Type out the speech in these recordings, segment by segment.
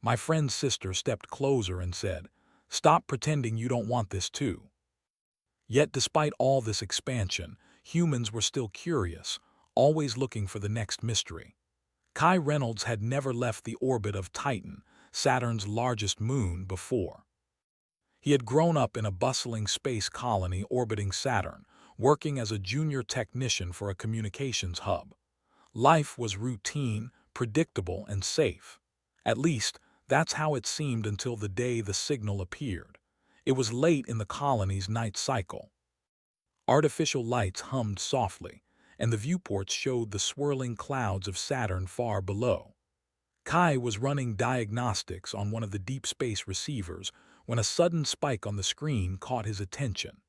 My friend's sister stepped closer and said, "Stop pretending you don't want this too." Yet despite all this expansion, humans were still curious, always looking for the next mystery. Kai Reynolds had never left the orbit of Titan, Saturn's largest moon, before. He had grown up in a bustling space colony orbiting Saturn, working as a junior technician for a communications hub. Life was routine, predictable, and safe. At least, that's how it seemed until the day the signal appeared. It was late in the colony's night cycle. Artificial lights hummed softly, and the viewports showed the swirling clouds of Saturn far below. Kai was running diagnostics on one of the deep space receivers when a sudden spike on the screen caught his attention.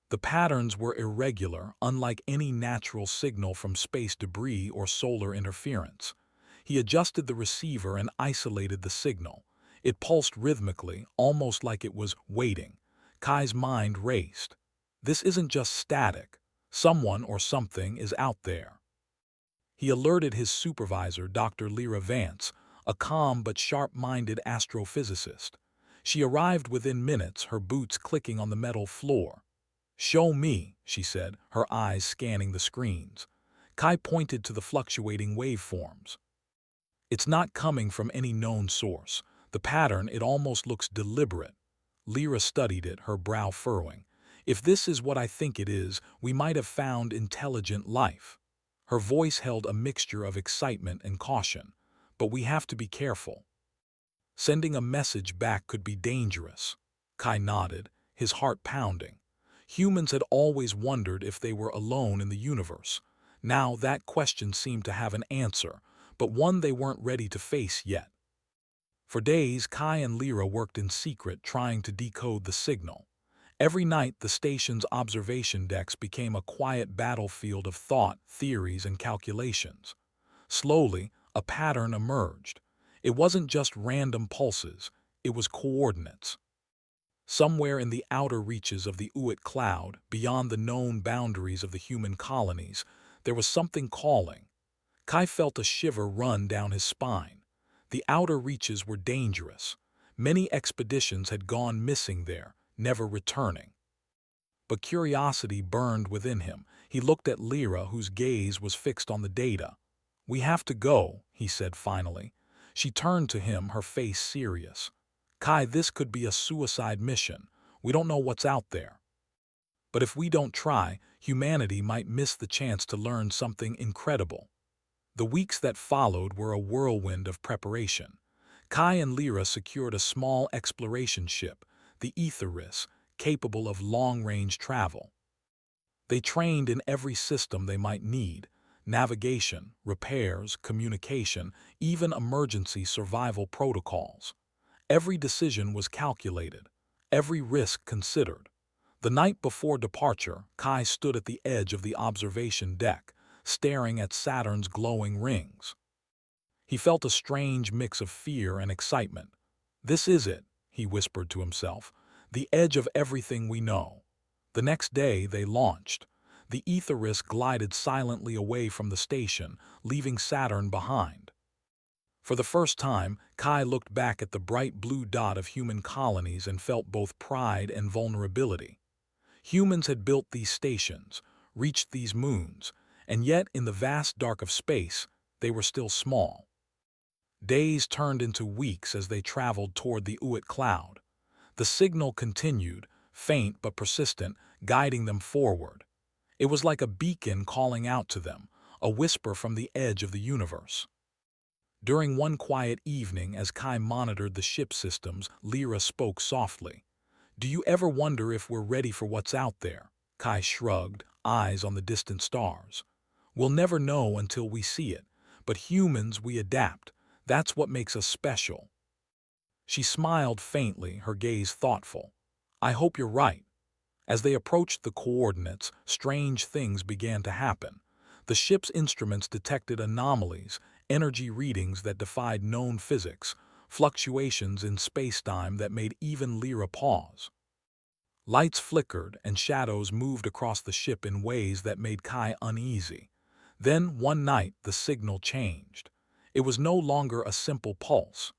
The patterns were irregular, unlike any natural signal from space debris or solar interference. He adjusted the receiver and isolated the signal. It pulsed rhythmically, almost like it was waiting. Kai's mind raced. This isn't just static. Someone or something is out there. He alerted his supervisor, Dr. Lyra Vance, a calm but sharp-minded astrophysicist. She arrived within minutes, her boots clicking on the metal floor. "Show me," she said, her eyes scanning the screens. Kai pointed to the fluctuating waveforms. "It's not coming from any known source. The pattern, it almost looks deliberate." Lyra studied it, her brow furrowing. "If this is what I think it is, we might have found intelligent life." Her voice held a mixture of excitement and caution. "But we have to be careful. Sending a message back could be dangerous." Kai nodded, his heart pounding. Humans had always wondered if they were alone in the universe. Now that question seemed to have an answer, but one they weren't ready to face yet. For days, Kai and Lyra worked in secret, trying to decode the signal. Every night, the station's observation decks became a quiet battlefield of thought, theories, and calculations. Slowly, a pattern emerged. It wasn't just random pulses, it was coordinates. Somewhere in the outer reaches of the Uit cloud, beyond the known boundaries of the human colonies, there was something calling. Kai felt a shiver run down his spine. The outer reaches were dangerous. Many expeditions had gone missing there, never returning. But curiosity burned within him. He looked at Lyra, whose gaze was fixed on the data. "We have to go," he said finally. She turned to him, her face serious. "Kai, this could be a suicide mission. We don't know what's out there. But if we don't try, humanity might miss the chance to learn something incredible." The weeks that followed were a whirlwind of preparation. Kai and Lyra secured a small exploration ship, the Aetherus, capable of long-range travel. They trained in every system they might need: navigation, repairs, communication, even emergency survival protocols. Every decision was calculated, every risk considered. The night before departure, Kai stood at the edge of the observation deck, staring at Saturn's glowing rings. He felt a strange mix of fear and excitement. "This is it," he whispered to himself, "the edge of everything we know." The next day they launched. The Aetherus glided silently away from the station, leaving Saturn behind. For the first time, Kai looked back at the bright blue dot of human colonies and felt both pride and vulnerability. Humans had built these stations, reached these moons, and yet in the vast dark of space, they were still small. Days turned into weeks as they traveled toward the Uit cloud. The signal continued, faint but persistent, guiding them forward. It was like a beacon calling out to them, a whisper from the edge of the universe. During one quiet evening, as Kai monitored the ship systems, Lyra spoke softly. "Do you ever wonder if we're ready for what's out there?" Kai shrugged, eyes on the distant stars. "We'll never know until we see it, but humans, we adapt. That's what makes us special." She smiled faintly, her gaze thoughtful. "I hope you're right." As they approached the coordinates, strange things began to happen. The ship's instruments detected anomalies, energy readings that defied known physics, fluctuations in space-time that made even Lyra pause. Lights flickered and shadows moved across the ship in ways that made Kai uneasy. Then, one night, the signal changed. It was no longer a simple pulse.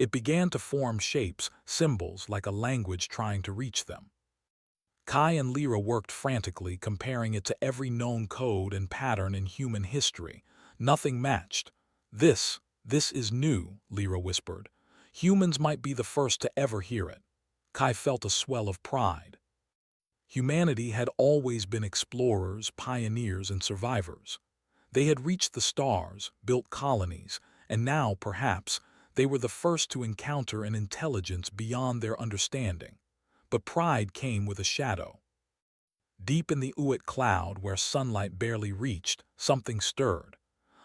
It began to form shapes, symbols like a language trying to reach them. Kai and Lyra worked frantically, comparing it to every known code and pattern in human history. Nothing matched. This is new, Lyra whispered. Humans might be the first to ever hear it. Kai felt a swell of pride. Humanity had always been explorers, pioneers, and survivors. They had reached the stars, built colonies, and now, perhaps, they were the first to encounter an intelligence beyond their understanding. But pride came with a shadow. Deep in the Uit cloud, where sunlight barely reached, something stirred.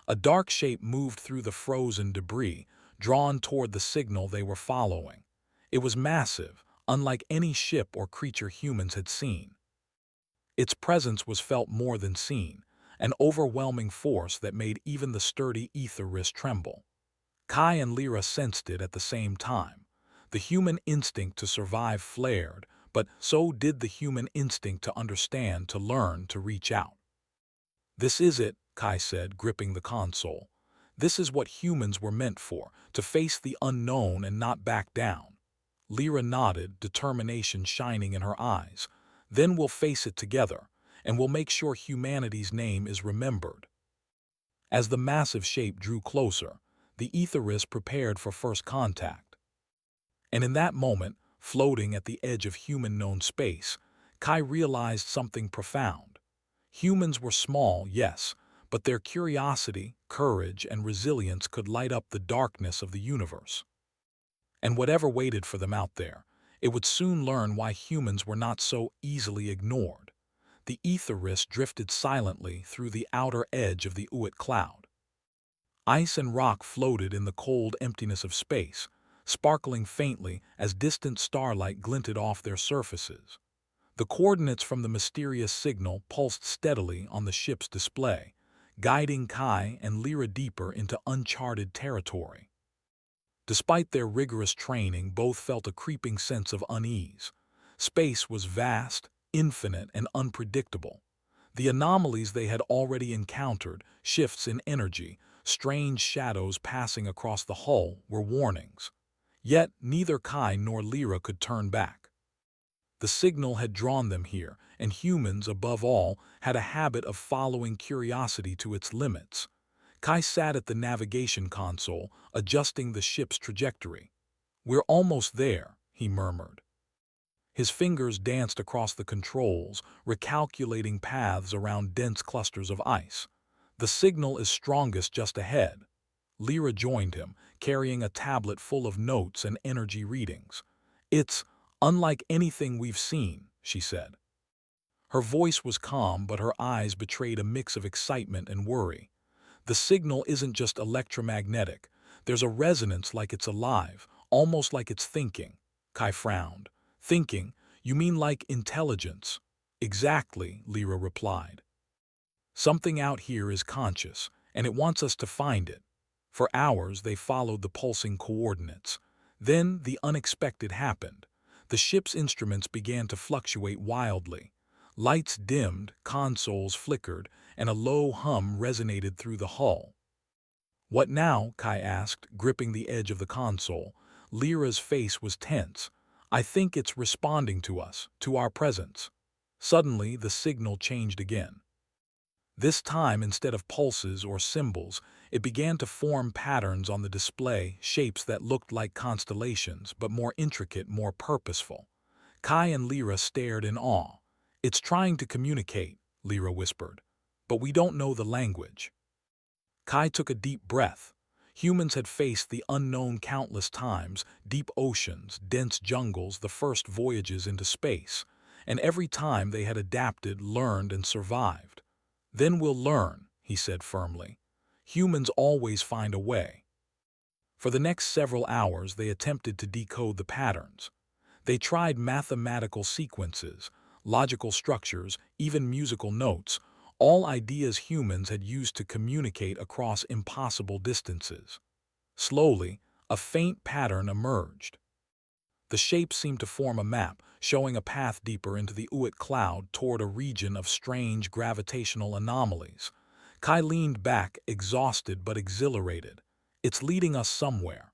A dark shape moved through the frozen debris, drawn toward the signal they were following. It was massive, unlike any ship or creature humans had seen. Its presence was felt more than seen, an overwhelming force that made even the sturdy Aetherists tremble. Kai and Lyra sensed it at the same time. The human instinct to survive flared, but so did the human instinct to understand, to learn, to reach out. "This is it," Kai said, gripping the console. "This is what humans were meant for, to face the unknown and not back down." Lyra nodded, determination shining in her eyes. "Then we'll face it together, and we'll make sure humanity's name is remembered." As the massive shape drew closer, the Aetherists prepared for first contact. And in that moment, floating at the edge of human-known space, Kai realized something profound. Humans were small, yes, but their curiosity, courage, and resilience could light up the darkness of the universe. And whatever waited for them out there, it would soon learn why humans were not so easily ignored. The Aetherists drifted silently through the outer edge of the Uit cloud. Ice and rock floated in the cold emptiness of space, sparkling faintly as distant starlight glinted off their surfaces. The coordinates from the mysterious signal pulsed steadily on the ship's display, guiding Kai and Lyra deeper into uncharted territory. Despite their rigorous training, both felt a creeping sense of unease. Space was vast, infinite, and unpredictable. The anomalies they had already encountered, shifts in energy, strange shadows passing across the hull, were warnings. Yet neither Kai nor Lyra could turn back. The signal had drawn them here, and humans, above all, had a habit of following curiosity to its limits. Kai sat at the navigation console, adjusting the ship's trajectory. "We're almost there," he murmured. His fingers danced across the controls, recalculating paths around dense clusters of ice. "The signal is strongest just ahead." Lyra joined him, carrying a tablet full of notes and energy readings. "It's unlike anything we've seen," she said. Her voice was calm, but her eyes betrayed a mix of excitement and worry. "The signal isn't just electromagnetic. There's a resonance, like it's alive, almost like it's thinking." Kai frowned. "Thinking? You mean like intelligence?" "Exactly," Lyra replied. "Something out here is conscious, and it wants us to find it." For hours they followed the pulsing coordinates. Then the unexpected happened. The ship's instruments began to fluctuate wildly. Lights dimmed, consoles flickered, and a low hum resonated through the hull. "What now?" Kai asked, gripping the edge of the console. Lyra's face was tense. "I think it's responding to us, to our presence." Suddenly, the signal changed again. This time, instead of pulses or symbols, it began to form patterns on the display, shapes that looked like constellations, but more intricate, more purposeful. Kai and Lyra stared in awe. "It's trying to communicate," Lyra whispered. "But we don't know the language." Kai took a deep breath. Humans had faced the unknown countless times, deep oceans, dense jungles, the first voyages into space. And every time they had adapted, learned, and survived. "Then we'll learn," he said firmly. "Humans always find a way." For the next several hours they attempted to decode the patterns. They tried mathematical sequences, logical structures, even musical notes, all ideas humans had used to communicate across impossible distances. Slowly, a faint pattern emerged. The shape seemed to form a map, showing a path deeper into the Uit cloud toward a region of strange gravitational anomalies. Kai leaned back, exhausted but exhilarated. "It's leading us somewhere."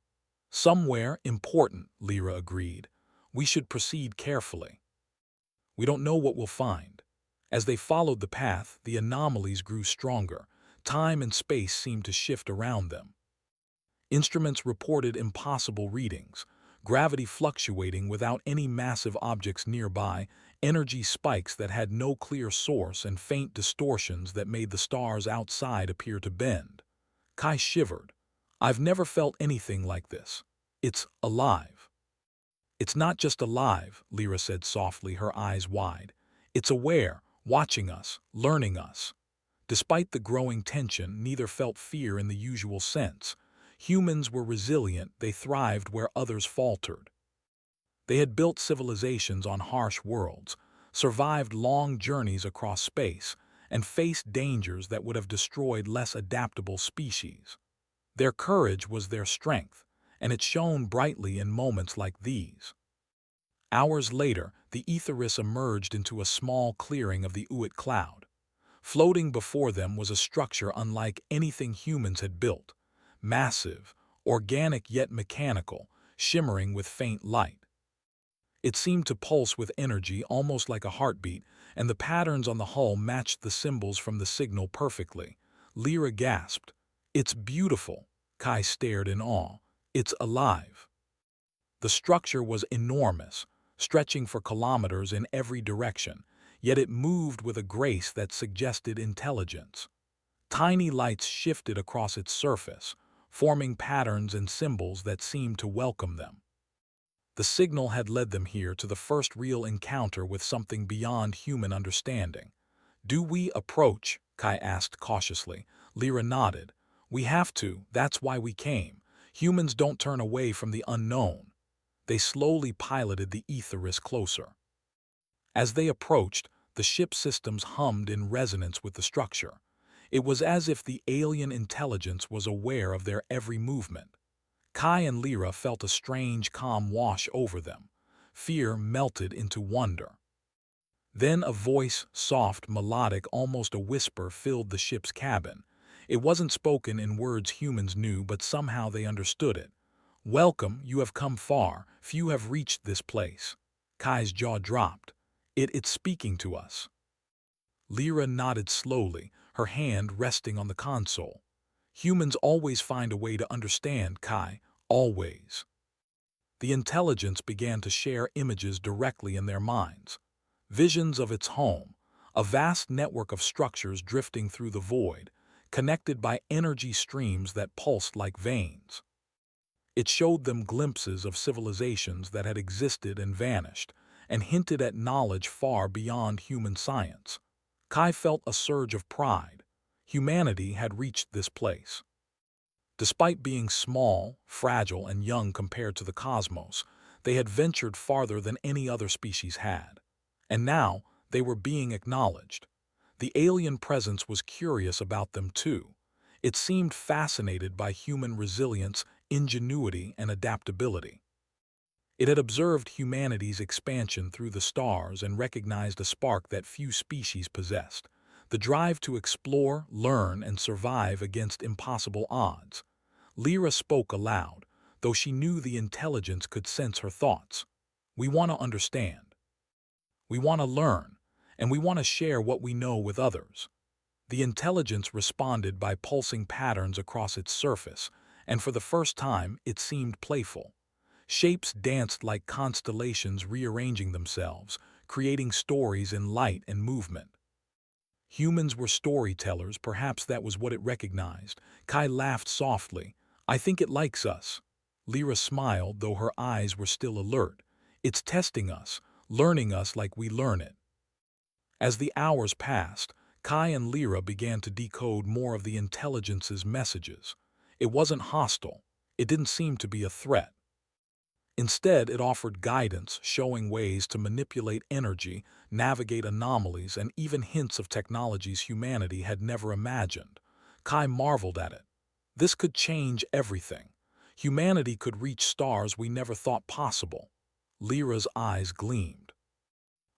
Somewhere important, Lyra agreed. We should proceed carefully. We don't know what we'll find. As they followed the path, the anomalies grew stronger. Time and space seemed to shift around them. Instruments reported impossible readings, gravity fluctuating without any massive objects nearby, energy spikes that had no clear source, and faint distortions that made the stars outside appear to bend. Kai shivered. I've never felt anything like this. It's alive. It's not just alive, Lyra said softly, her eyes wide. It's aware, watching us, learning us. Despite the growing tension, neither felt fear in the usual sense. Humans were resilient, they thrived where others faltered. They had built civilizations on harsh worlds, survived long journeys across space, and faced dangers that would have destroyed less adaptable species. Their courage was their strength, and it shone brightly in moments like these. Hours later, the Aetheris emerged into a small clearing of the Uit cloud. Floating before them was a structure unlike anything humans had built. Massive, organic yet mechanical, shimmering with faint light. It seemed to pulse with energy, almost like a heartbeat, and the patterns on the hull matched the symbols from the signal perfectly. Lyra gasped. It's beautiful. Kai stared in awe. It's alive. The structure was enormous, stretching for kilometers in every direction, yet it moved with a grace that suggested intelligence. Tiny lights shifted across its surface, forming patterns and symbols that seemed to welcome them. The signal had led them here to the first real encounter with something beyond human understanding. Do we approach? Kai asked cautiously. Lyra nodded. We have to, that's why we came. Humans don't turn away from the unknown. They slowly piloted the Aetheris closer. As they approached, the ship systems hummed in resonance with the structure. It was as if the alien intelligence was aware of their every movement. Kai and Lyra felt a strange calm wash over them. Fear melted into wonder. Then a voice, soft, melodic, almost a whisper, filled the ship's cabin. It wasn't spoken in words humans knew, but somehow they understood it. Welcome, you have come far. Few have reached this place. Kai's jaw dropped. It's speaking to us. Lyra nodded slowly, her hand resting on the console. Humans always find a way to understand, Kai, always. The intelligence began to share images directly in their minds. Visions of its home, a vast network of structures drifting through the void, connected by energy streams that pulsed like veins. It showed them glimpses of civilizations that had existed and vanished, and hinted at knowledge far beyond human science. Kai felt a surge of pride. Humanity had reached this place. Despite being small, fragile, and young compared to the cosmos, they had ventured farther than any other species had. And now, they were being acknowledged. The alien presence was curious about them too. It seemed fascinated by human resilience, ingenuity, and adaptability. It had observed humanity's expansion through the stars and recognized a spark that few species possessed, the drive to explore, learn, and survive against impossible odds. Lyra spoke aloud, though she knew the intelligence could sense her thoughts. We want to understand. We want to learn, and we want to share what we know with others. The intelligence responded by pulsing patterns across its surface, and for the first time it seemed playful. Shapes danced like constellations, rearranging themselves, creating stories in light and movement. Humans were storytellers, perhaps that was what it recognized. Kai laughed softly. I think it likes us. Lyra smiled, though her eyes were still alert. It's testing us, learning us like we learn it. As the hours passed, Kai and Lyra began to decode more of the intelligence's messages. It wasn't hostile. It didn't seem to be a threat. Instead, it offered guidance, showing ways to manipulate energy, navigate anomalies, and even hints of technologies humanity had never imagined. Kai marveled at it. This could change everything. Humanity could reach stars we never thought possible. Lyra's eyes gleamed.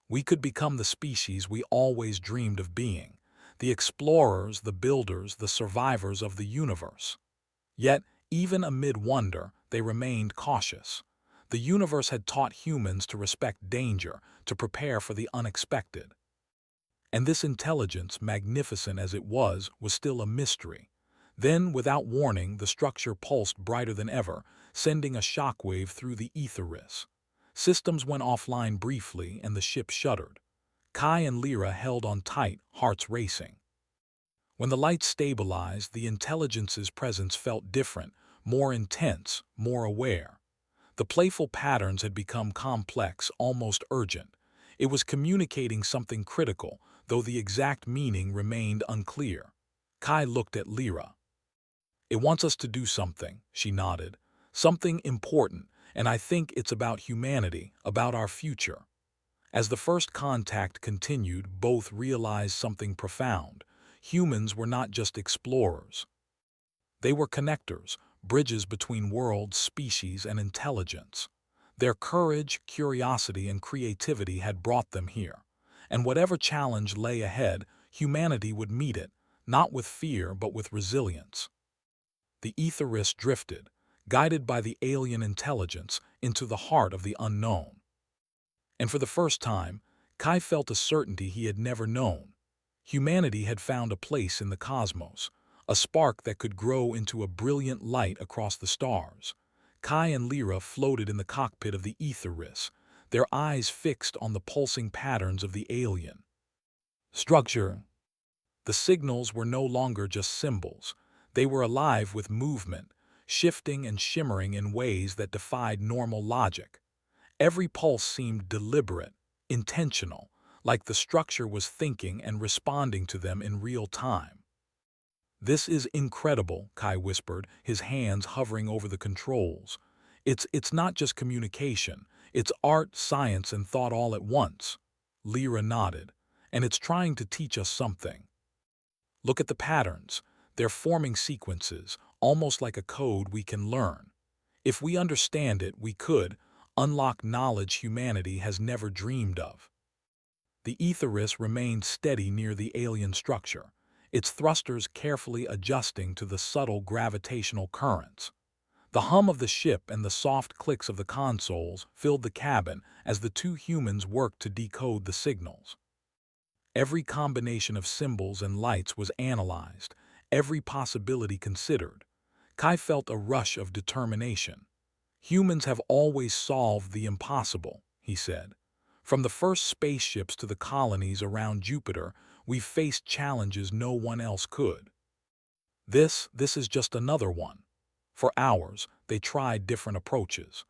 We could become the species we always dreamed of being, the explorers, the builders, the survivors of the universe. Yet, even amid wonder, they remained cautious. The universe had taught humans to respect danger, to prepare for the unexpected. And this intelligence, magnificent as it was still a mystery. Then, without warning, the structure pulsed brighter than ever, sending a shockwave through the etheriss. Systems went offline briefly, and the ship shuddered. Kai and Lyra held on tight, hearts racing. When the lights stabilized, the intelligence's presence felt different, more intense, more aware. The playful patterns had become complex, almost urgent. It was communicating something critical, though the exact meaning remained unclear. Kai looked at Lyra. "It wants us to do something," she nodded. "Something important, and I think it's about humanity, about our future." As the first contact continued, both realized something profound. Humans were not just explorers. They were connectors, bridges between worlds, species, and intelligence. Their courage, curiosity, and creativity had brought them here. And whatever challenge lay ahead, humanity would meet it, not with fear but with resilience. The etheriss drifted, guided by the alien intelligence, into the heart of the unknown. And for the first time, Kai felt a certainty he had never known. Humanity had found a place in the cosmos, a spark that could grow into a brilliant light across the stars. Kai and Lyra floated in the cockpit of the etheriss, their eyes fixed on the pulsing patterns of the alien structure. The signals were no longer just symbols. They were alive with movement, shifting and shimmering in ways that defied normal logic. Every pulse seemed deliberate, intentional, like the structure was thinking and responding to them in real time. "This is incredible," Kai whispered, his hands hovering over the controls. It's not just communication. It's art, science, and thought all at once." Lyra nodded. "And it's trying to teach us something. Look at the patterns. They're forming sequences, almost like a code we can learn. If we understand it, we could unlock knowledge humanity has never dreamed of." The etheriss remained steady near the alien structure, its thrusters carefully adjusting to the subtle gravitational currents. The hum of the ship and the soft clicks of the consoles filled the cabin as the two humans worked to decode the signals. Every combination of symbols and lights was analyzed, every possibility considered. Kai felt a rush of determination. "Humans have always solved the impossible," he said. "From the first spaceships to the colonies around Jupiter, we've faced challenges no one else could. This is just another one." For hours, they tried different approaches.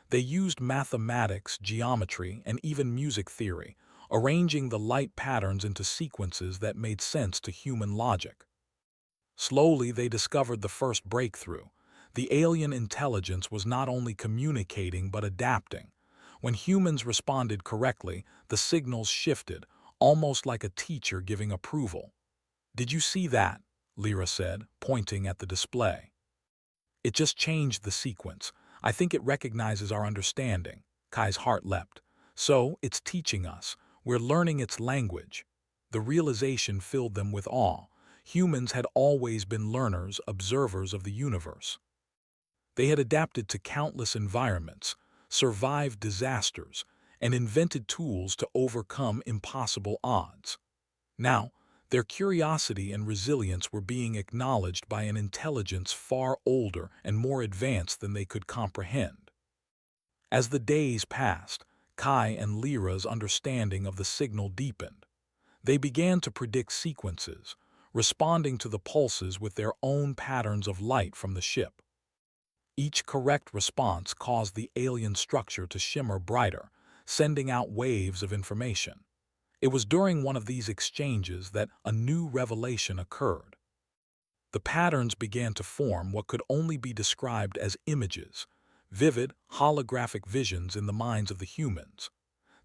They used mathematics, geometry, and even music theory, arranging the light patterns into sequences that made sense to human logic. Slowly, they discovered the first breakthrough. The alien intelligence was not only communicating but adapting. When humans responded correctly, the signals shifted, almost like a teacher giving approval. "Did you see that?" Lyra said, pointing at the display. "It just changed the sequence. I think it recognizes our understanding." Kai's heart leapt. "So, it's teaching us. We're learning its language." The realization filled them with awe. Humans had always been learners, observers of the universe. They had adapted to countless environments, survived disasters, and invented tools to overcome impossible odds. Now, their curiosity and resilience were being acknowledged by an intelligence far older and more advanced than they could comprehend. As the days passed, Kai and Lyra's understanding of the signal deepened. They began to predict sequences, responding to the pulses with their own patterns of light from the ship. Each correct response caused the alien structure to shimmer brighter, sending out waves of information. It was during one of these exchanges that a new revelation occurred. The patterns began to form what could only be described as images, vivid, holographic visions in the minds of the humans.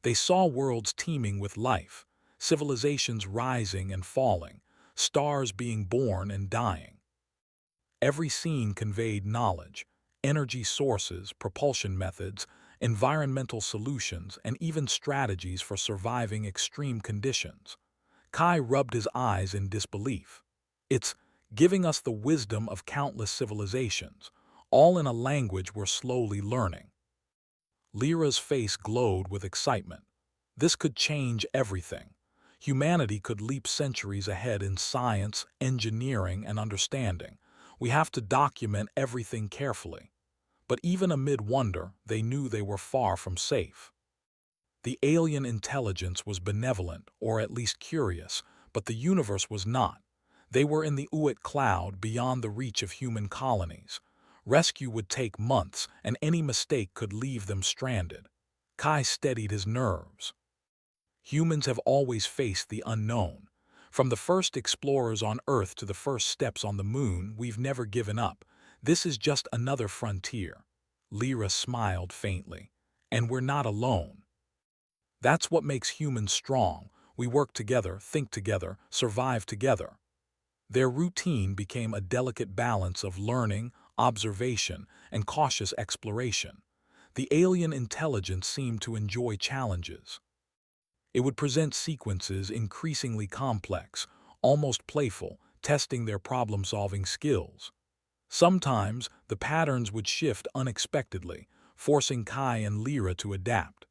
They saw worlds teeming with life, civilizations rising and falling, stars being born and dying. Every scene conveyed knowledge, energy sources, propulsion methods, environmental solutions, and even strategies for surviving extreme conditions. Kai rubbed his eyes in disbelief. "It's giving us the wisdom of countless civilizations, all in a language we're slowly learning. Lyra's face glowed with excitement. This could change everything. Humanity could leap centuries ahead in science, engineering, and understanding. We have to document everything carefully. But even amid wonder, they knew they were far from safe. The alien intelligence was benevolent, or at least curious, but the universe was not. They were in the Uit cloud, beyond the reach of human colonies. Rescue would take months, and any mistake could leave them stranded. Kai steadied his nerves. Humans have always faced the unknown. From the first explorers on Earth to the first steps on the moon, we've never given up. This is just another frontier. Lyra smiled faintly. And we're not alone. That's what makes humans strong. We work together, think together, survive together. Their routine became a delicate balance of learning, observation, and cautious exploration. The alien intelligence seemed to enjoy challenges. It would present sequences increasingly complex, almost playful, testing their problem-solving skills. Sometimes, the patterns would shift unexpectedly, forcing Kai and Lyra to adapt.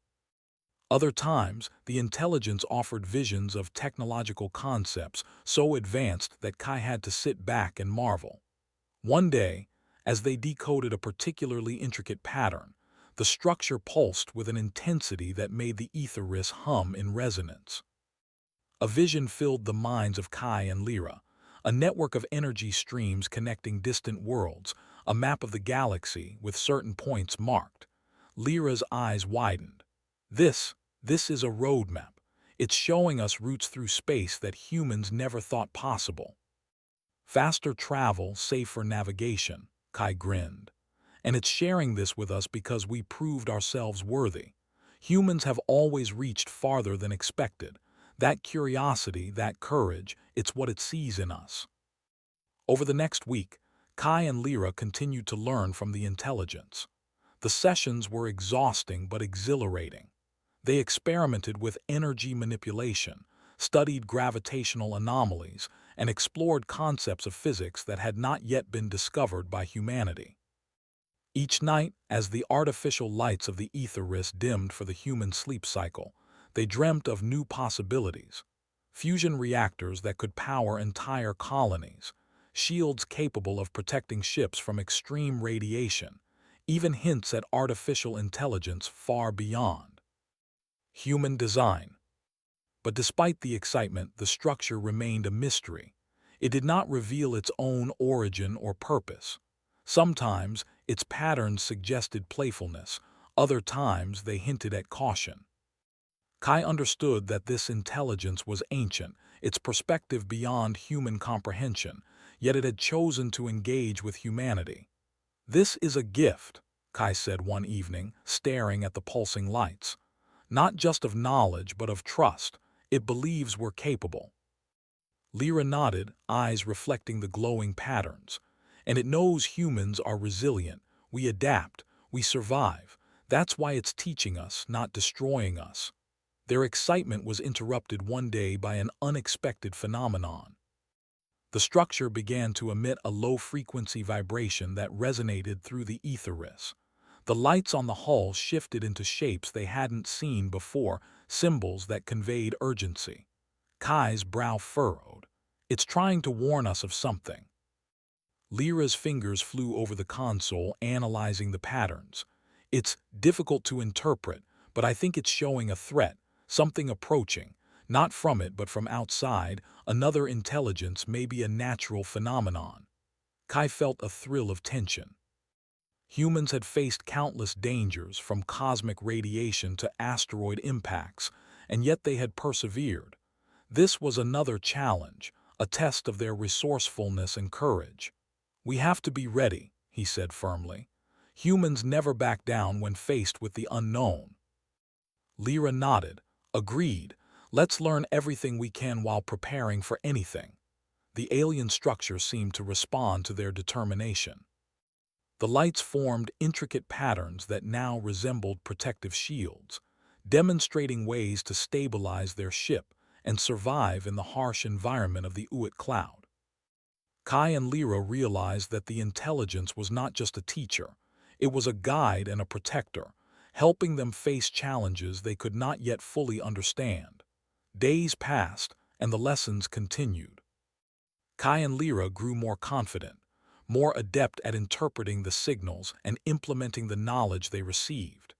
Other times, the intelligence offered visions of technological concepts so advanced that Kai had to sit back and marvel. One day, as they decoded a particularly intricate pattern, the structure pulsed with an intensity that made the ether hum in resonance. A vision filled the minds of Kai and Lyra, a network of energy streams connecting distant worlds, a map of the galaxy with certain points marked. Lyra's eyes widened. This is a roadmap. It's showing us routes through space that humans never thought possible. Faster travel, safer navigation, Kai grinned. And it's sharing this with us because we proved ourselves worthy. Humans have always reached farther than expected. That curiosity, that courage, it's what it sees in us. Over the next week, Kai and Lyra continued to learn from the intelligence. The sessions were exhausting but exhilarating. They experimented with energy manipulation, studied gravitational anomalies, and explored concepts of physics that had not yet been discovered by humanity. Each night, as the artificial lights of the ether dimmed for the human sleep cycle, they dreamt of new possibilities. Fusion reactors that could power entire colonies, shields capable of protecting ships from extreme radiation, even hints at artificial intelligence far beyond human design. But despite the excitement, the structure remained a mystery. It did not reveal its own origin or purpose. Sometimes, its patterns suggested playfulness, other times they hinted at caution. Kai understood that this intelligence was ancient, its perspective beyond human comprehension, yet it had chosen to engage with humanity. "This is a gift," Kai said one evening, staring at the pulsing lights. "Not just of knowledge, but of trust. It believes we're capable." Lyra nodded, eyes reflecting the glowing patterns. "And it knows humans are resilient. We adapt. We survive. That's why it's teaching us, not destroying us." Their excitement was interrupted one day by an unexpected phenomenon. The structure began to emit a low-frequency vibration that resonated through the ether. The lights on the hull shifted into shapes they hadn't seen before, symbols that conveyed urgency. Kai's brow furrowed. "It's trying to warn us of something." Lyra's fingers flew over the console, analyzing the patterns. "It's difficult to interpret, but I think it's showing a threat, something approaching. Not from it, but from outside, another intelligence, maybe a natural phenomenon." Kai felt a thrill of tension. Humans had faced countless dangers, from cosmic radiation to asteroid impacts, and yet they had persevered. This was another challenge, a test of their resourcefulness and courage. "We have to be ready," he said firmly. "Humans never back down when faced with the unknown." Lyra nodded. "Agreed. Let's learn everything we can while preparing for anything." The alien structure seemed to respond to their determination. The lights formed intricate patterns that now resembled protective shields, demonstrating ways to stabilize their ship and survive in the harsh environment of the Uit cloud. Kai and Lyra realized that the intelligence was not just a teacher, it was a guide and a protector, helping them face challenges they could not yet fully understand. Days passed, and the lessons continued. Kai and Lyra grew more confident, more adept at interpreting the signals and implementing the knowledge they received.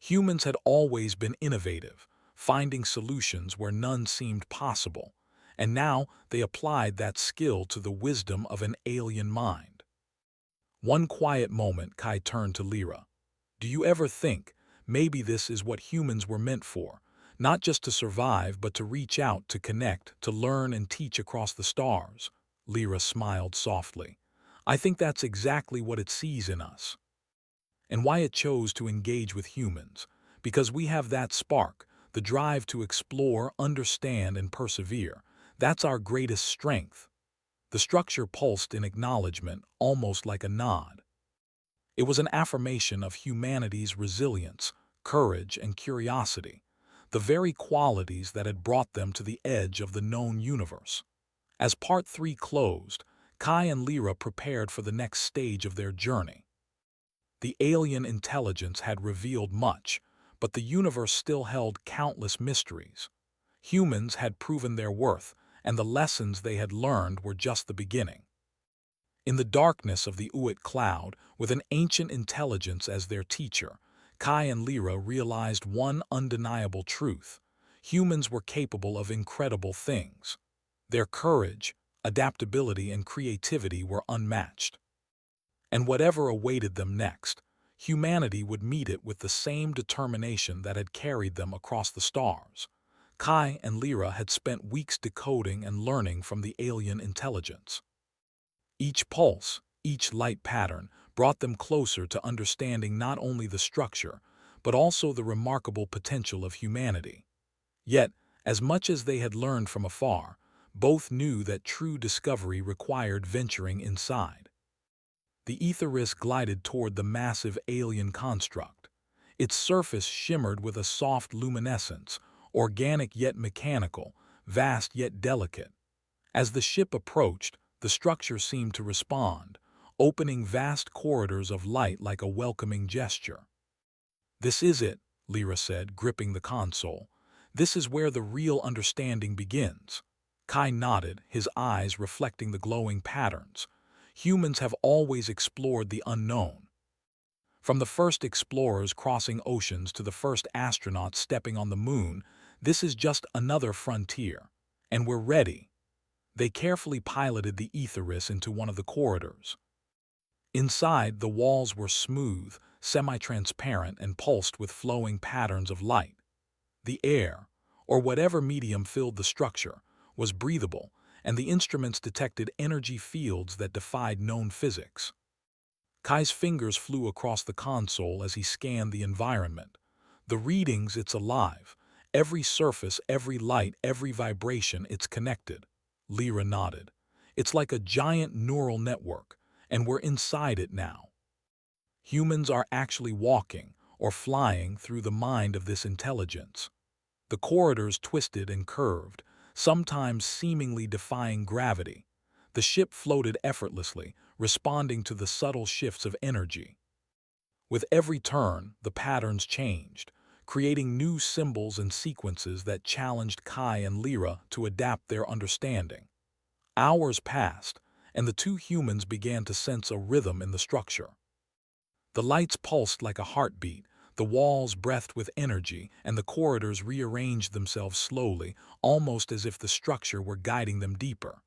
Humans had always been innovative, finding solutions where none seemed possible, and now they applied that skill to the wisdom of an alien mind. One quiet moment, Kai turned to Lyra. "Do you ever think, maybe this is what humans were meant for, not just to survive but to reach out, to connect, to learn and teach across the stars?" Lyra smiled softly. "I think that's exactly what it sees in us, and why it chose to engage with humans, because we have that spark, the drive to explore, understand, and persevere. That's our greatest strength." The structure pulsed in acknowledgement, almost like a nod. It was an affirmation of humanity's resilience, courage, and curiosity, the very qualities that had brought them to the edge of the known universe. As Part 3 closed, Kai and Lyra prepared for the next stage of their journey. The alien intelligence had revealed much, but the universe still held countless mysteries. Humans had proven their worth, and the lessons they had learned were just the beginning. In the darkness of the Uit cloud, with an ancient intelligence as their teacher, Kai and Lyra realized one undeniable truth. Humans were capable of incredible things. Their courage, adaptability, and creativity were unmatched. And whatever awaited them next, humanity would meet it with the same determination that had carried them across the stars. Kai and Lyra had spent weeks decoding and learning from the alien intelligence. Each pulse, each light pattern, brought them closer to understanding not only the structure, but also the remarkable potential of humanity. Yet, as much as they had learned from afar, both knew that true discovery required venturing inside. The Aetheris glided toward the massive alien construct. Its surface shimmered with a soft luminescence, organic yet mechanical, vast yet delicate. As the ship approached, the structure seemed to respond, opening vast corridors of light like a welcoming gesture. "This is it," Lyra said, gripping the console. "This is where the real understanding begins." Kai nodded, his eyes reflecting the glowing patterns. Humans have always explored the unknown. From the first explorers crossing oceans to the first astronauts stepping on the moon, this is just another frontier. And we're ready. They carefully piloted the Aetheris into one of the corridors. Inside, the walls were smooth, semi-transparent, and pulsed with flowing patterns of light. The air, or whatever medium filled the structure, was breathable, and the instruments detected energy fields that defied known physics. Kai's fingers flew across the console as he scanned the environment. The readings, it's alive. Every surface, every light, every vibration, it's connected. Lyra nodded. "It's like a giant neural network, and we're inside it now." Humans are actually walking, or flying, through the mind of this intelligence. The corridors twisted and curved, sometimes seemingly defying gravity. The ship floated effortlessly, responding to the subtle shifts of energy. With every turn, the patterns changed, creating new symbols and sequences that challenged Kai and Lyra to adapt their understanding. Hours passed, and the two humans began to sense a rhythm in the structure. The lights pulsed like a heartbeat, the walls breathed with energy, and the corridors rearranged themselves slowly, almost as if the structure were guiding them deeper.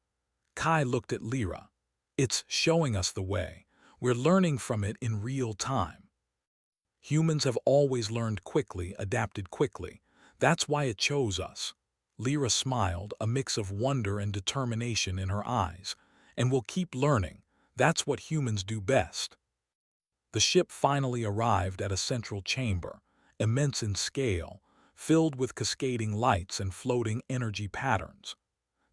Kai looked at Lyra. "It's showing us the way. We're learning from it in real time." Humans have always learned quickly, adapted quickly. That's why it chose us. Lyra smiled, a mix of wonder and determination in her eyes. "And we'll keep learning. That's what humans do best." The ship finally arrived at a central chamber, immense in scale, filled with cascading lights and floating energy patterns.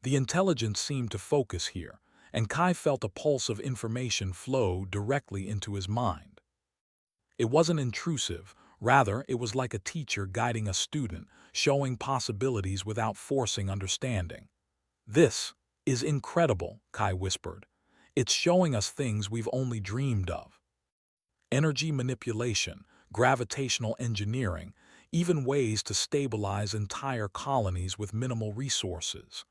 The intelligence seemed to focus here, and Kai felt a pulse of information flow directly into his mind. It wasn't intrusive, rather it was like a teacher guiding a student, showing possibilities without forcing understanding. "This is incredible," Kai whispered. It's showing us things we've only dreamed of. Energy manipulation, gravitational engineering, even ways to stabilize entire colonies with minimal resources.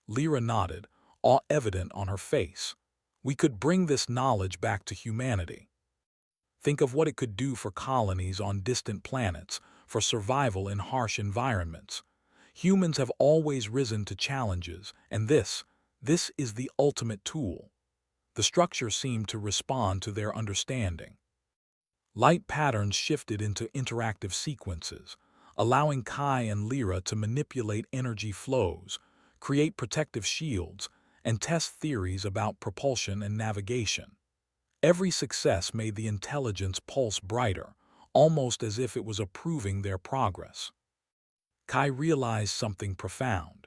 Lyra nodded, awe evident on her face. We could bring this knowledge back to humanity. Think of what it could do for colonies on distant planets, for survival in harsh environments. Humans have always risen to challenges, and this is the ultimate tool. The structure seemed to respond to their understanding. Light patterns shifted into interactive sequences, allowing Kai and Lyra to manipulate energy flows, create protective shields, and test theories about propulsion and navigation. Every success made the intelligence pulse brighter, almost as if it was approving their progress. Kai realized something profound.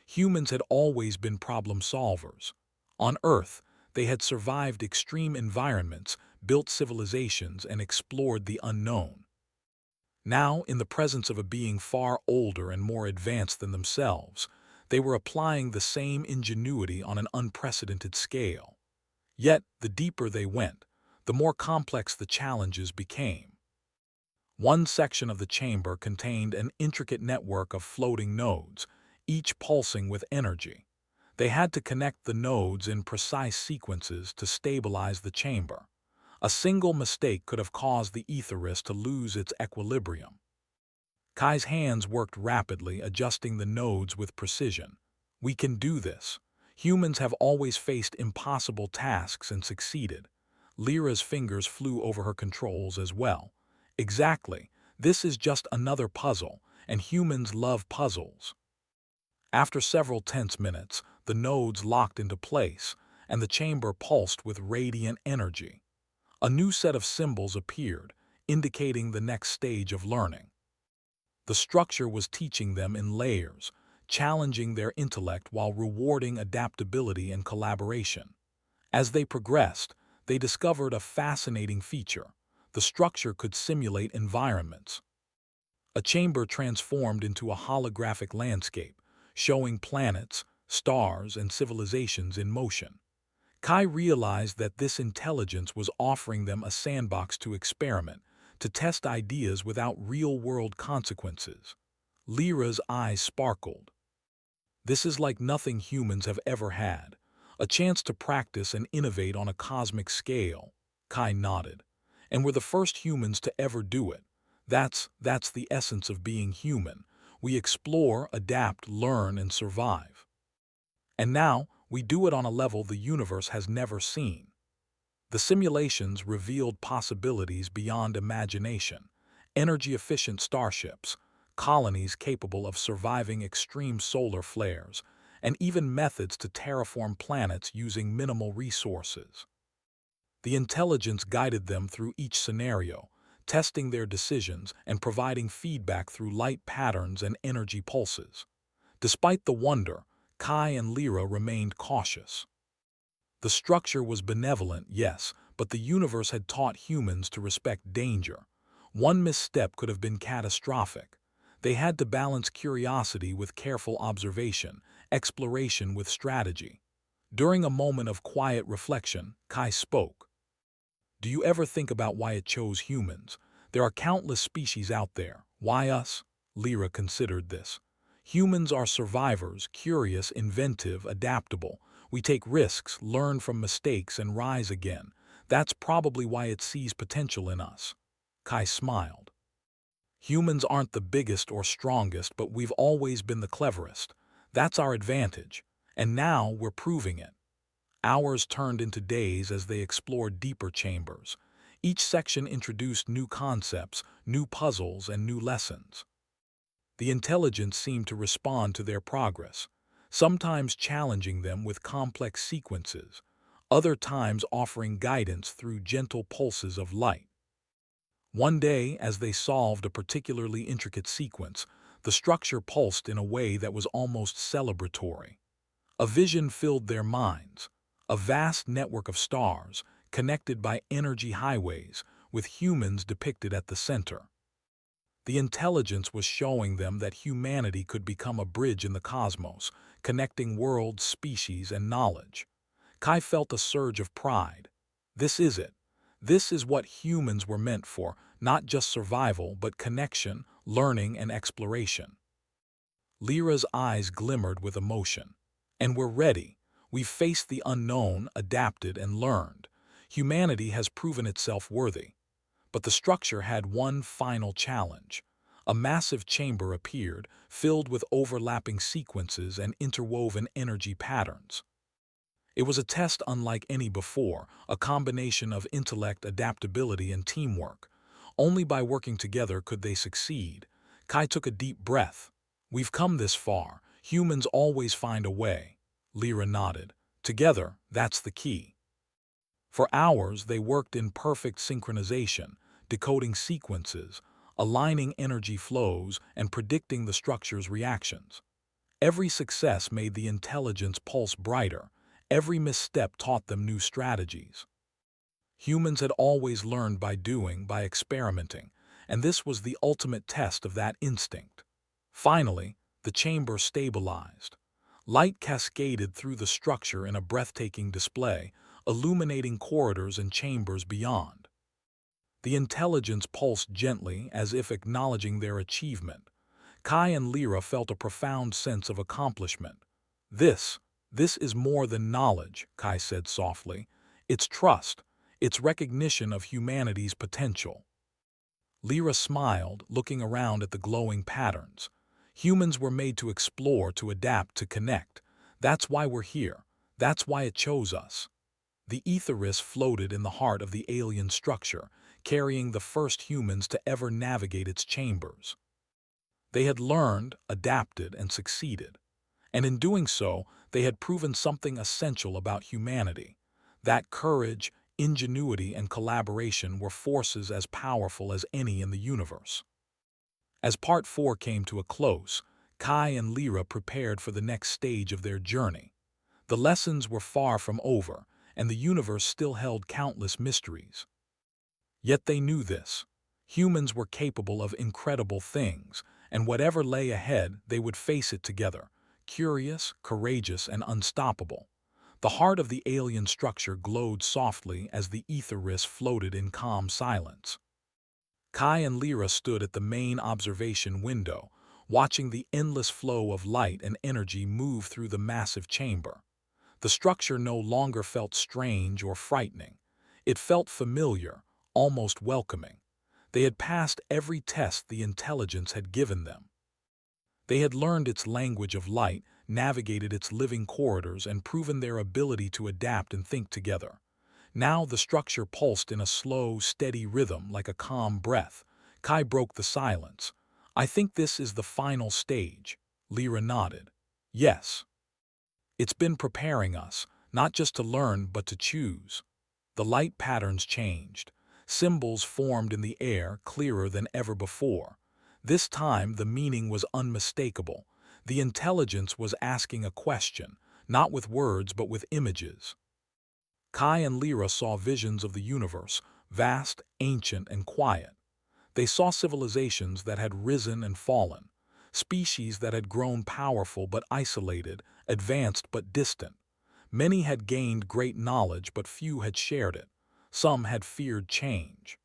Humans had always been problem solvers. On Earth, they had survived extreme environments, built civilizations, and explored the unknown. Now, in the presence of a being far older and more advanced than themselves, they were applying the same ingenuity on an unprecedented scale. Yet, the deeper they went, the more complex the challenges became. One section of the chamber contained an intricate network of floating nodes, each pulsing with energy. They had to connect the nodes in precise sequences to stabilize the chamber. A single mistake could have caused the Aetherus to lose its equilibrium. Kai's hands worked rapidly, adjusting the nodes with precision. We can do this. Humans have always faced impossible tasks and succeeded. Lyra's fingers flew over her controls as well. Exactly. This is just another puzzle, and humans love puzzles. After several tense minutes, the nodes locked into place, and the chamber pulsed with radiant energy. A new set of symbols appeared, indicating the next stage of learning. The structure was teaching them in layers, challenging their intellect while rewarding adaptability and collaboration. As they progressed, they discovered a fascinating feature. The structure could simulate environments. A chamber transformed into a holographic landscape, showing planets, stars, and civilizations in motion. Kai realized that this intelligence was offering them a sandbox to experiment, to test ideas without real-world consequences. Lyra's eyes sparkled. This is like nothing humans have ever had. A chance to practice and innovate on a cosmic scale. Kai nodded. And we're the first humans to ever do it. That's the essence of being human. We explore, adapt, learn, and survive. And now, we do it on a level the universe has never seen. The simulations revealed possibilities beyond imagination. Energy-efficient starships, colonies capable of surviving extreme solar flares, and even methods to terraform planets using minimal resources. The intelligence guided them through each scenario, testing their decisions and providing feedback through light patterns and energy pulses. Despite the wonder, Kai and Lyra remained cautious. The structure was benevolent, yes, but the universe had taught humans to respect danger. One misstep could have been catastrophic. They had to balance curiosity with careful observation, exploration with strategy. During a moment of quiet reflection, Kai spoke. Do you ever think about why it chose humans? There are countless species out there. Why us? Lyra considered this. Humans are survivors, curious, inventive, adaptable. We take risks, learn from mistakes, and rise again. That's probably why it sees potential in us. Kai smiled. Humans aren't the biggest or strongest, but we've always been the cleverest. That's our advantage. And now we're proving it. Hours turned into days as they explored deeper chambers. Each section introduced new concepts, new puzzles, and new lessons. The intelligence seemed to respond to their progress, sometimes challenging them with complex sequences, other times offering guidance through gentle pulses of light. One day, as they solved a particularly intricate sequence, the structure pulsed in a way that was almost celebratory. A vision filled their minds, a vast network of stars, connected by energy highways, with humans depicted at the center. The intelligence was showing them that humanity could become a bridge in the cosmos, connecting worlds, species, and knowledge. Kai felt a surge of pride. This is it. This is what humans were meant for, not just survival, but connection, learning, and exploration. Lyra's eyes glimmered with emotion. And we're ready. We've faced the unknown, adapted, and learned. Humanity has proven itself worthy. But the structure had one final challenge. A massive chamber appeared, filled with overlapping sequences and interwoven energy patterns. It was a test unlike any before, a combination of intellect, adaptability, and teamwork. Only by working together could they succeed. Kai took a deep breath. We've come this far. Humans always find a way. Lyra nodded. Together, that's the key. For hours, they worked in perfect synchronization, decoding sequences, aligning energy flows, and predicting the structure's reactions. Every success made the intelligence pulse brighter. Every misstep taught them new strategies. Humans had always learned by doing, by experimenting, and this was the ultimate test of that instinct. Finally, the chamber stabilized. Light cascaded through the structure in a breathtaking display, illuminating corridors and chambers beyond. The intelligence pulsed gently, as if acknowledging their achievement. Kai and Lyra felt a profound sense of accomplishment. This is more than knowledge, Kai said softly. It's trust. It's recognition of humanity's potential. Lyra smiled, looking around at the glowing patterns. Humans were made to explore, to adapt, to connect. That's why we're here. That's why it chose us. The Aetheris floated in the heart of the alien structure, carrying the first humans to ever navigate its chambers. They had learned, adapted, and succeeded. And in doing so, they had proven something essential about humanity, that courage, ingenuity, and collaboration were forces as powerful as any in the universe. As Part 4 came to a close, Kai and Lyra prepared for the next stage of their journey. The lessons were far from over, and the universe still held countless mysteries. Yet they knew this. Humans were capable of incredible things, and whatever lay ahead, they would face it together, curious, courageous, and unstoppable. The heart of the alien structure glowed softly as the Aetheris floated in calm silence. Kai and Lyra stood at the main observation window, watching the endless flow of light and energy move through the massive chamber. The structure no longer felt strange or frightening. It felt familiar, almost welcoming. They had passed every test the intelligence had given them. They had learned its language of light, navigated its living corridors, and proven their ability to adapt and think together. Now the structure pulsed in a slow, steady rhythm like a calm breath. Kai broke the silence. I think this is the final stage. Lyra nodded. Yes. It's been preparing us, not just to learn but to choose. The light patterns changed. Symbols formed in the air, clearer than ever before. This time the meaning was unmistakable. The intelligence was asking a question, not with words but with images. Kai and Lyra saw visions of the universe, vast, ancient, and quiet. They saw civilizations that had risen and fallen, species that had grown powerful but isolated, advanced but distant. Many had gained great knowledge, but few had shared it. Some had feared change.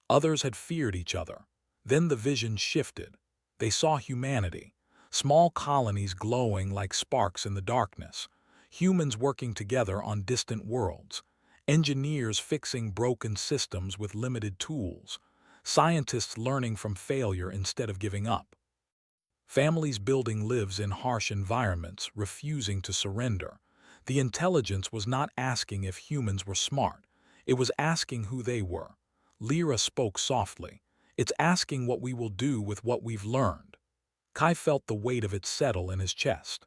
Others had feared each other. Then the vision shifted. They saw humanity, small colonies glowing like sparks in the darkness, humans working together on distant worlds, engineers fixing broken systems with limited tools, scientists learning from failure instead of giving up. Families building lives in harsh environments, refusing to surrender. The intelligence was not asking if humans were smart. It was asking who they were. Lyra spoke softly. It's asking what we will do with what we've learned. Kai felt the weight of it settle in his chest.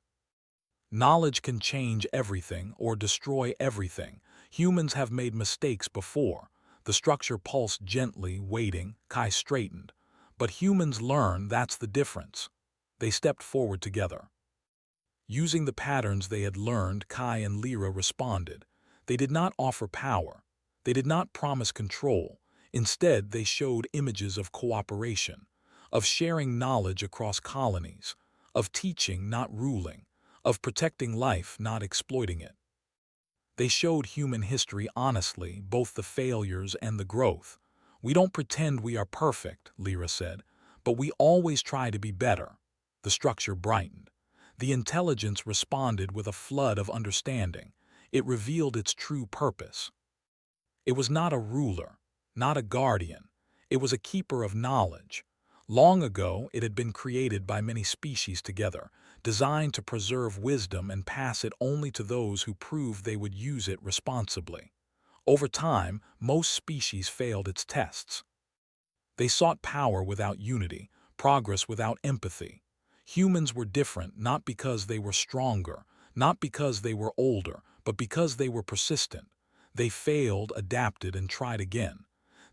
Knowledge can change everything or destroy everything. Humans have made mistakes before. The structure pulsed gently, waiting. Kai straightened. But humans learn, that's the difference. They stepped forward together. Using the patterns they had learned, Kai and Lyra responded. They did not offer power. They did not promise control. Instead, they showed images of cooperation, of sharing knowledge across colonies, of teaching, not ruling, of protecting life, not exploiting it. They showed human history honestly, both the failures and the growth. We don't pretend we are perfect, Lyra said, but we always try to be better. The structure brightened. The intelligence responded with a flood of understanding. It revealed its true purpose. It was not a ruler, not a guardian. It was a keeper of knowledge. Long ago, it had been created by many species together, designed to preserve wisdom and pass it only to those who proved they would use it responsibly. Over time, most species failed its tests. They sought power without unity, progress without empathy. Humans were different not because they were stronger, not because they were older, but because they were persistent. They failed, adapted, and tried again.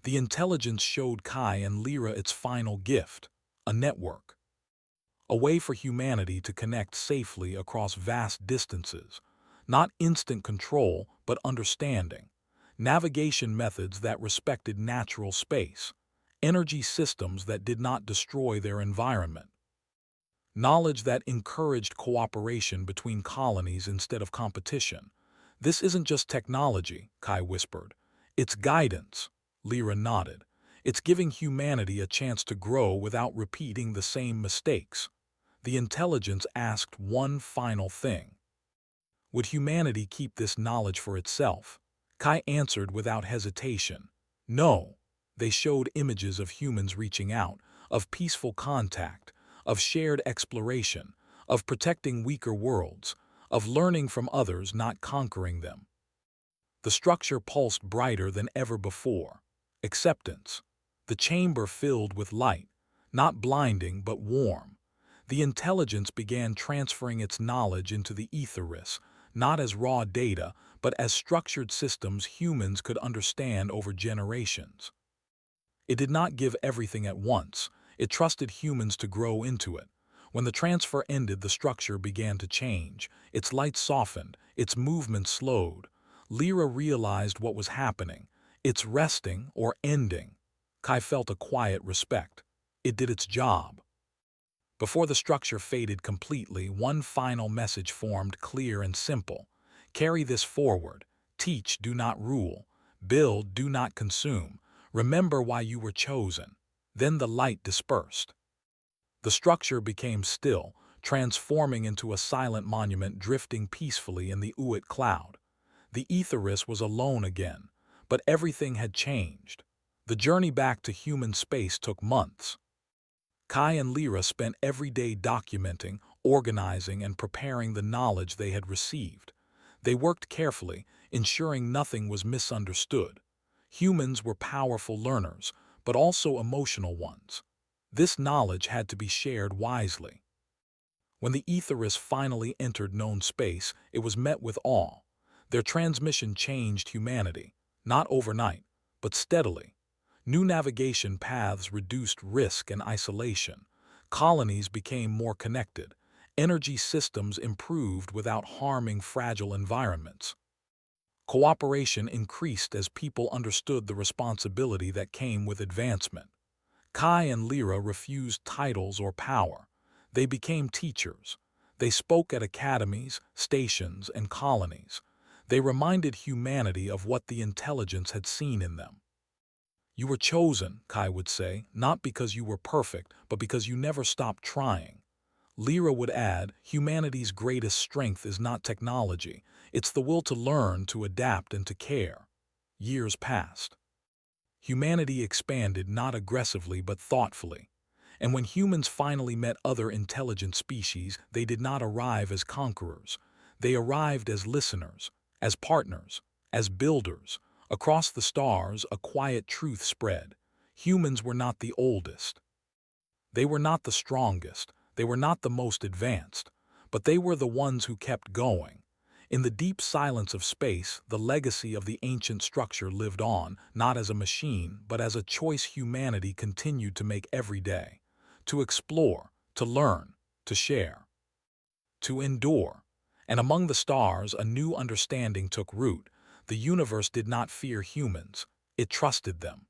The intelligence showed Kai and Lyra its final gift, a network. A way for humanity to connect safely across vast distances. Not instant control, but understanding. Navigation methods that respected natural space. Energy systems that did not destroy their environment. Knowledge that encouraged cooperation between colonies instead of competition. This isn't just technology, Kai whispered. It's guidance, Lyra nodded. It's giving humanity a chance to grow without repeating the same mistakes. The intelligence asked one final thing. Would humanity keep this knowledge for itself? Kai answered without hesitation. No. They showed images of humans reaching out, of peaceful contact, of shared exploration, of protecting weaker worlds, of learning from others, not conquering them. The structure pulsed brighter than ever before. Acceptance. The chamber filled with light, not blinding but warm. The intelligence began transferring its knowledge into the etherius, not as raw data, but as structured systems humans could understand over generations. It did not give everything at once. It trusted humans to grow into it. When the transfer ended, the structure began to change. Its light softened, its movement slowed. Lyra realized what was happening. It's resting or ending. Kai felt a quiet respect. It did its job. Before the structure faded completely, one final message formed, clear and simple. Carry this forward. Teach, do not rule. Build, do not consume. Remember why you were chosen. Then the light dispersed. The structure became still, transforming into a silent monument drifting peacefully in the Uit cloud. The etherius was alone again, but everything had changed. The journey back to human space took months. Kai and Lyra spent every day documenting, organizing, and preparing the knowledge they had received. They worked carefully, ensuring nothing was misunderstood. Humans were powerful learners, but also emotional ones. This knowledge had to be shared wisely. When the etherius finally entered known space, it was met with awe. Their transmission changed humanity, not overnight, but steadily. New navigation paths reduced risk and isolation. Colonies became more connected. Energy systems improved without harming fragile environments. Cooperation increased as people understood the responsibility that came with advancement. Kai and Lyra refused titles or power. They became teachers. They spoke at academies, stations, and colonies. They reminded humanity of what the intelligence had seen in them. You were chosen, Kai would say, not because you were perfect, but because you never stopped trying. Lyra would add, humanity's greatest strength is not technology. It's the will to learn, to adapt, and to care. Years passed. Humanity expanded not aggressively but thoughtfully. And when humans finally met other intelligent species, they did not arrive as conquerors. They arrived as listeners, as partners, as builders. Across the stars, a quiet truth spread. Humans were not the oldest. They were not the strongest. They were not the most advanced. But they were the ones who kept going. In the deep silence of space, the legacy of the ancient structure lived on, not as a machine, but as a choice humanity continued to make every day. To explore, to learn, to share, to endure. And among the stars, a new understanding took root. The universe did not fear humans. It trusted them.